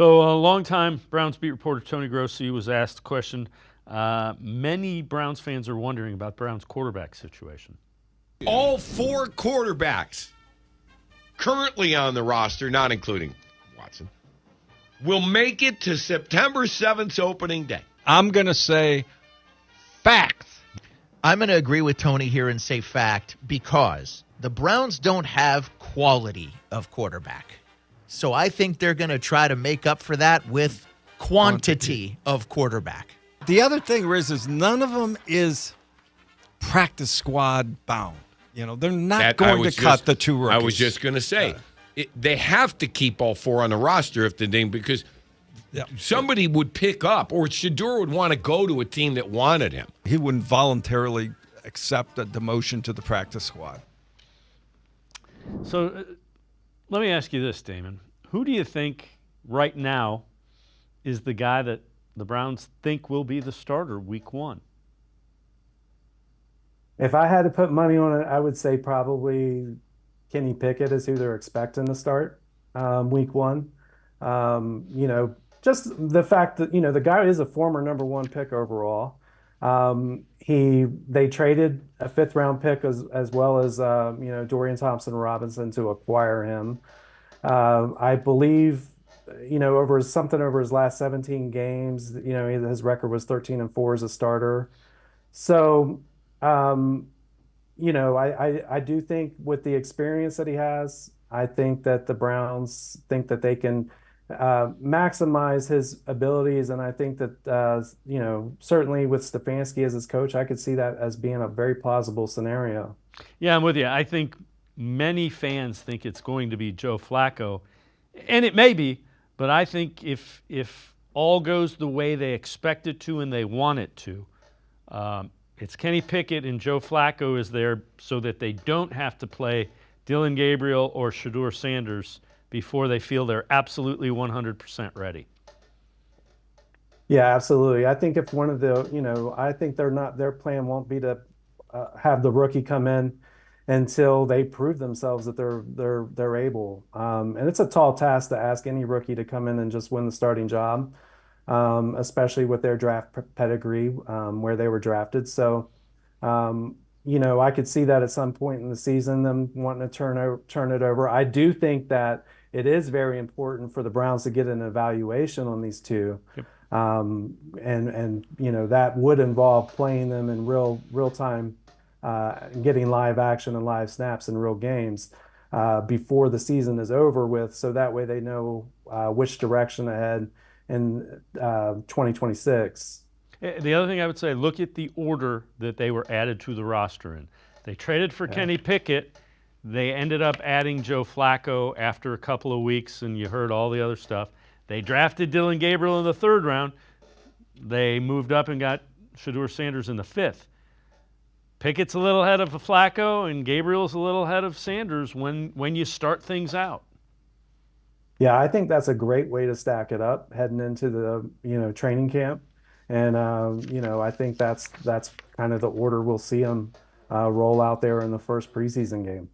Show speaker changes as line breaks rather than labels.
So, a longtime Browns beat reporter Tony Grossi was asked a question. Many Browns fans are wondering about Browns quarterback situation.
All four quarterbacks currently on the roster, not including Watson, will make it to September 7th's opening day.
I'm going to say fact.
I'm going to agree with Tony here and say fact because the Browns don't have quality of quarterback. So I think they're going to try to make up for that with quantity of quarterback.
The other thing is none of them is practice squad bound. You know, they're not going to cut the two rookies.
I was just going to say, they have to keep all four on the roster if the name, because somebody would pick up, or Shedeur would want to go to a team that wanted him.
He wouldn't voluntarily accept a demotion to the practice squad.
So let me ask you this, Damon. Who do you think right now is the guy that the Browns think will be the starter week one?
If I had to put money on it, I would say probably Kenny Pickett is who they're expecting to start week one. Just the fact that, the guy is a former number one pick overall. They traded a fifth round pick as well as, Dorian Thompson-Robinson to acquire him. I believe, over his last 17 games, his record was 13-4 as a starter. So, I do think with the experience that he has, I think that the Browns think that they can maximize his abilities. And I think that, certainly with Stefanski as his coach, I could see that as being a very plausible scenario.
Yeah, I'm with you. I think many fans think it's going to be Joe Flacco, and it may be, but I think if all goes the way they expect it to and they want it to, it's Kenny Pickett and Joe Flacco is there so that they don't have to play Dillon Gabriel or Shedeur Sanders before they feel they're absolutely 100% ready.
Yeah, absolutely. I think if one of the, I think their plan won't be to have the rookie come in until they prove themselves that they're able. And it's a tall task to ask any rookie to come in and just win the starting job. Especially with their draft pedigree, where they were drafted. So, I could see that at some point in the season, them wanting to turn it over. I do think that it is very important for the Browns to get an evaluation on these two.
Yep.
That would involve playing them in real time, getting live action and live snaps in real games before the season is over with. So that way they know which direction to head in 2026.
The other thing I would say, look at the order that they were added to the roster in. They traded for Kenny Pickett. They ended up adding Joe Flacco after a couple of weeks, and you heard all the other stuff. They drafted Dillon Gabriel in the third round. They moved up and got Shedeur Sanders in the fifth. Pickett's a little ahead of Flacco, and Gabriel's a little ahead of Sanders when you start things out.
Yeah, I think that's a great way to stack it up heading into the training camp, and I think that's kind of the order we'll see them roll out there in the first preseason game.